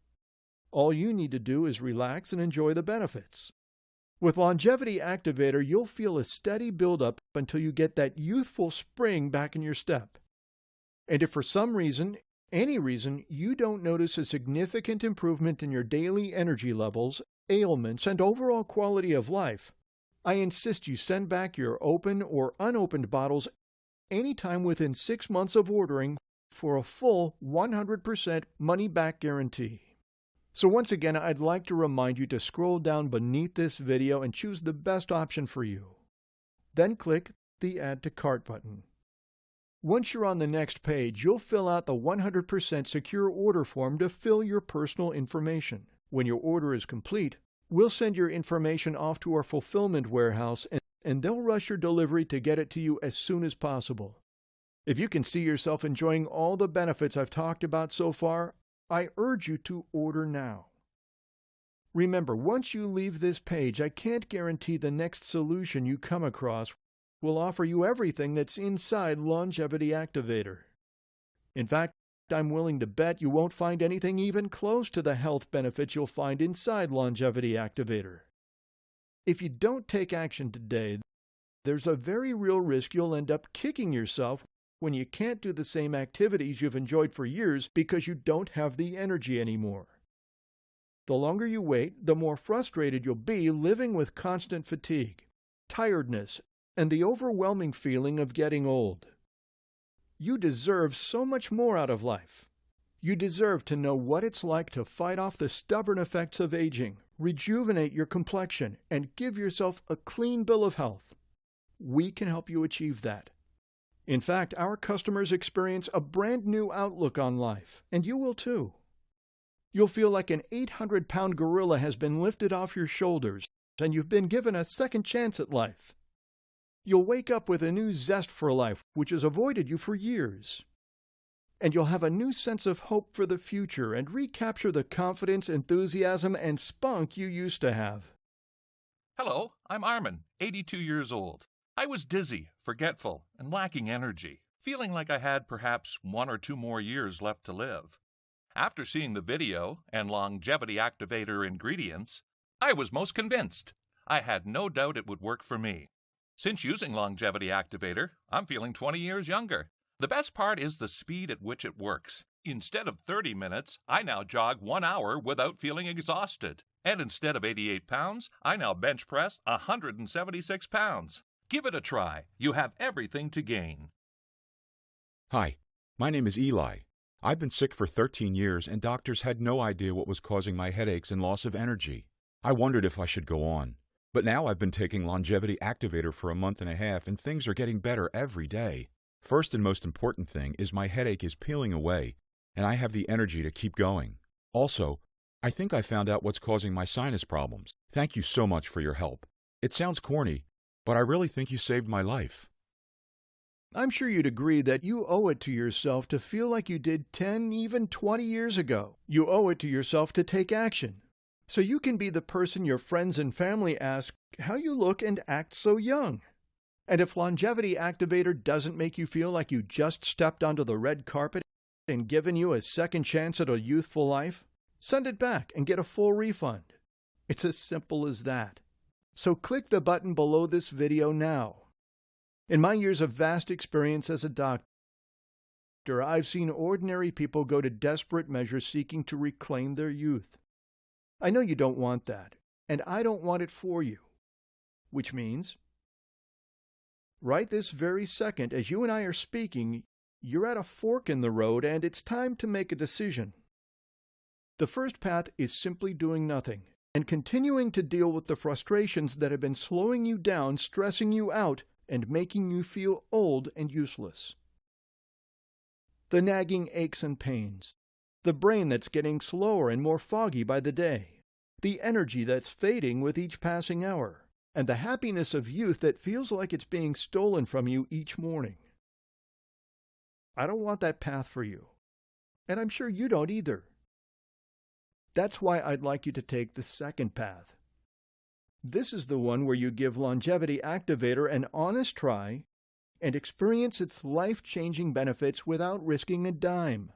All you need to do is relax and enjoy the benefits. With Longevity Activator, you'll feel a steady buildup until you get that youthful spring back in your step. And if for some reason, any reason, you don't notice a significant improvement in your daily energy levels, ailments, and overall quality of life, I insist you send back your open or unopened bottles anytime within 6 months of ordering for a full 100% money-back guarantee. So once again, I'd like to remind you to scroll down beneath this video and choose the best option for you. Then click the Add to Cart button. Once you're on the next page, you'll fill out the 100% secure order form to fill your personal information. When your order is complete, we'll send your information off to our fulfillment warehouse and they'll rush your delivery to get it to you as soon as possible. If you can see yourself enjoying all the benefits I've talked about so far, I urge you to order now. Remember, once you leave this page, I can't guarantee the next solution you come across will offer you everything that's inside Longevity Activator. In fact, I'm willing to bet you won't find anything even close to the health benefits you'll find inside Longevity Activator. If you don't take action today, there's a very real risk you'll end up kicking yourself when you can't do the same activities you've enjoyed for years because you don't have the energy anymore. The longer you wait, the more frustrated you'll be living with constant fatigue, tiredness, and the overwhelming feeling of getting old. You deserve so much more out of life. You deserve to know what it's like to fight off the stubborn effects of aging, rejuvenate your complexion, and give yourself a clean bill of health. We can help you achieve that. In fact, our customers experience a brand new outlook on life, and you will too. You'll feel like an 800-pound gorilla has been lifted off your shoulders, and you've been given a second chance at life. You'll wake up with a new zest for life, which has avoided you for years. And you'll have a new sense of hope for the future and recapture the confidence, enthusiasm, and spunk you used to have. Hello, I'm Armin, 82 years old. I was dizzy, forgetful, and lacking energy, feeling like I had perhaps 1 or 2 more years left to live. After seeing the video and Longevity Activator ingredients, I was most convinced. I had no doubt it would work for me. Since using Longevity Activator, I'm feeling 20 years younger. The best part is the speed at which it works. Instead of 30 minutes, I now jog 1 hour without feeling exhausted. And instead of 88 pounds, I now bench press 176 pounds. Give it a try. You have everything to gain. Hi, my name is Eli. I've been sick for 13 years, and doctors had no idea what was causing my headaches and loss of energy. I wondered if I should go on. But now I've been taking Longevity Activator for a month and a half, and things are getting better every day. First and most important thing is my headache is peeling away, and I have the energy to keep going. Also, I think I found out what's causing my sinus problems. Thank you so much for your help. It sounds corny, but I really think you saved my life. I'm sure you'd agree that you owe it to yourself to feel like you did 10, even 20 years ago. You owe it to yourself to take action, so you can be the person your friends and family ask how you look and act so young. And if Longevity Activator doesn't make you feel like you just stepped onto the red carpet and given you a second chance at a youthful life, send it back and get a full refund. It's as simple as that. So click the button below this video now. In my years of vast experience as a doctor, I've seen ordinary people go to desperate measures seeking to reclaim their youth. I know you don't want that, and I don't want it for you. Which means, right this very second, as you and I are speaking, you're at a fork in the road, and it's time to make a decision. The first path is simply doing nothing and continuing to deal with the frustrations that have been slowing you down, stressing you out, and making you feel old and useless. The nagging aches and pains, the brain that's getting slower and more foggy by the day, the energy that's fading with each passing hour, and the happiness of youth that feels like it's being stolen from you each morning. I don't want that path for you, and I'm sure you don't either. That's why I'd like you to take the second path. This is the one where you give Longevity Activator an honest try and experience its life-changing benefits without risking a dime.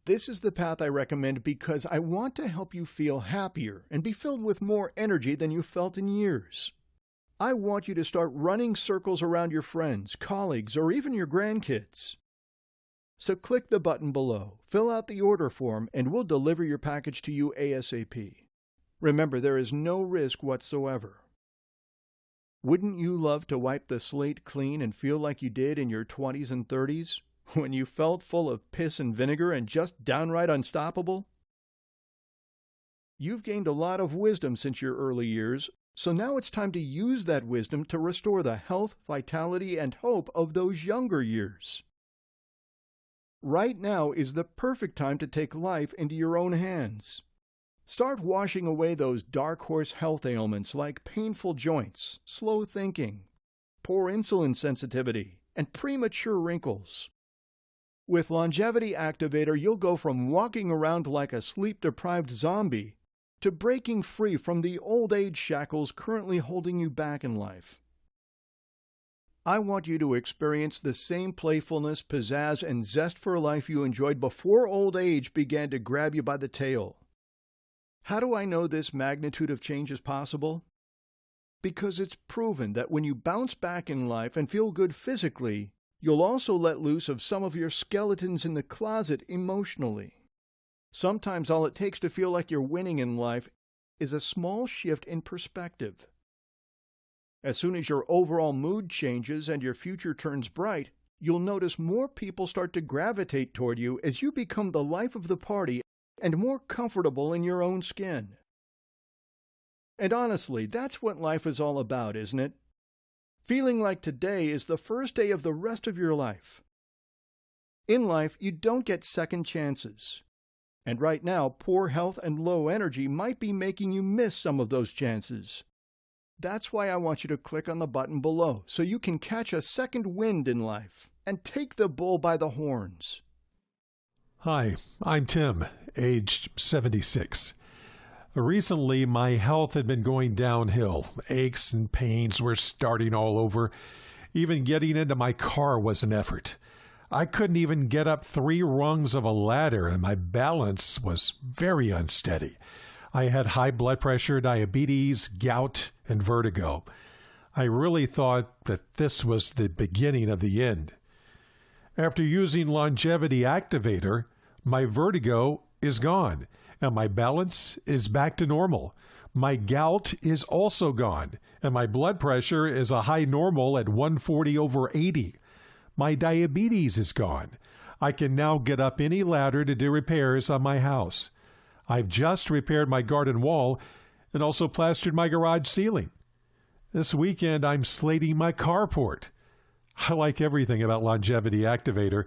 This is the path I recommend because I want to help you feel happier and be filled with more energy than you've felt in years. I want you to start running circles around your friends, colleagues, or even your grandkids. So click the button below, fill out the order form, and we'll deliver your package to you ASAP. Remember, there is no risk whatsoever. Wouldn't you love to wipe the slate clean and feel like you did in your 20s and 30s, when you felt full of piss and vinegar and just downright unstoppable? You've gained a lot of wisdom since your early years, so now it's time to use that wisdom to restore the health, vitality, and hope of those younger years. Right now is the perfect time to take life into your own hands. Start washing away those dark horse health ailments like painful joints, slow thinking, poor insulin sensitivity, and premature wrinkles. With Longevity Activator, you'll go from walking around like a sleep-deprived zombie to breaking free from the old age shackles currently holding you back in life. I want you to experience the same playfulness, pizzazz, and zest for life you enjoyed before old age began to grab you by the tail. How do I know this magnitude of change is possible? Because it's proven that when you bounce back in life and feel good physically, you'll also let loose of some of your skeletons in the closet emotionally. Sometimes all it takes to feel like you're winning in life is a small shift in perspective. As soon as your overall mood changes and your future turns bright, you'll notice more people start to gravitate toward you as you become the life of the party and more comfortable in your own skin. And honestly, that's what life is all about, isn't it? Feeling like today is the first day of the rest of your life. In life, you don't get second chances. And right now, poor health and low energy might be making you miss some of those chances. That's why I want you to click on the button below so you can catch a second wind in life and take the bull by the horns. Hi, I'm Tim, aged 76. Recently, my health had been going downhill. Aches and pains were starting all over. Even getting into my car was an effort. I couldn't even get up 3 rungs of a ladder, and my balance was very unsteady. I had high blood pressure, diabetes, gout, and vertigo. I really thought that this was the beginning of the end. After using Longevity Activator, my vertigo is gone, and my balance is back to normal. My gout is also gone, and my blood pressure is a high normal at 140/80. My diabetes is gone. I can now get up any ladder to do repairs on my house. I've just repaired my garden wall and also plastered my garage ceiling. This weekend, I'm slating my carport. I like everything about Longevity Activator.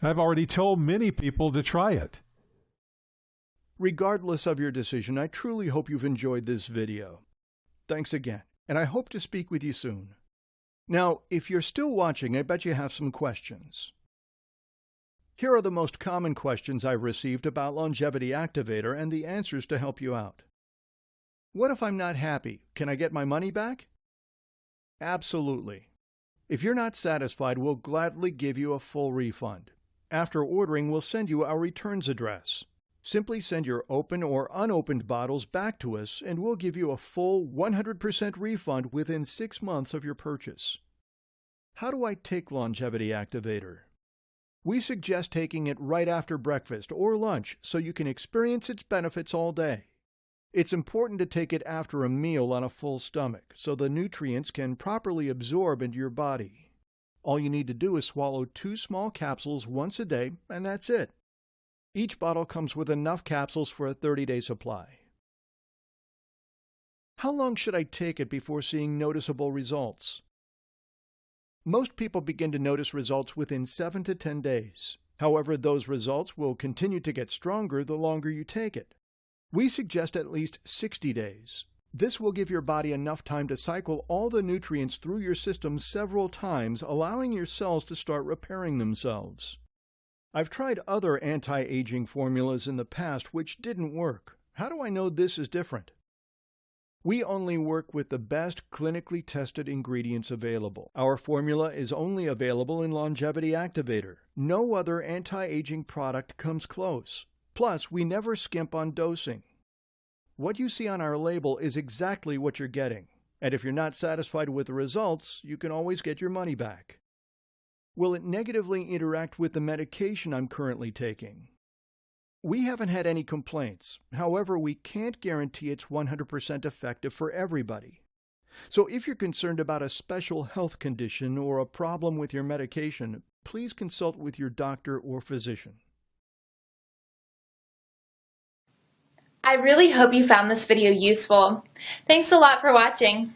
I've already told many people to try it. Regardless of your decision, I truly hope you've enjoyed this video. Thanks again, and I hope to speak with you soon. Now, if you're still watching, I bet you have some questions. Here are the most common questions I've received about Longevity Activator and the answers to help you out. What if I'm not happy? Can I get my money back? Absolutely. If you're not satisfied, we'll gladly give you a full refund. After ordering, we'll send you our returns address. Simply send your open or unopened bottles back to us, and we'll give you a full 100% refund within 6 months of your purchase. How do I take Longevity Activator? We suggest taking it right after breakfast or lunch so you can experience its benefits all day. It's important to take it after a meal on a full stomach so the nutrients can properly absorb into your body. All you need to do is swallow 2 small capsules once a day, and that's it. Each bottle comes with enough capsules for a 30-day supply. How long should I take it before seeing noticeable results? Most people begin to notice results within 7 to 10 days. However, those results will continue to get stronger the longer you take it. We suggest at least 60 days. This will give your body enough time to cycle all the nutrients through your system several times, allowing your cells to start repairing themselves. I've tried other anti-aging formulas in the past which didn't work. How do I know this is different? We only work with the best clinically tested ingredients available. Our formula is only available in Longevity Activator. No other anti-aging product comes close. Plus, we never skimp on dosing. What you see on our label is exactly what you're getting. And if you're not satisfied with the results, you can always get your money back. Will it negatively interact with the medication I'm currently taking? We haven't had any complaints. However, we can't guarantee it's 100% effective for everybody. So if you're concerned about a special health condition or a problem with your medication, please consult with your doctor or physician. I really hope you found this video useful. Thanks a lot for watching.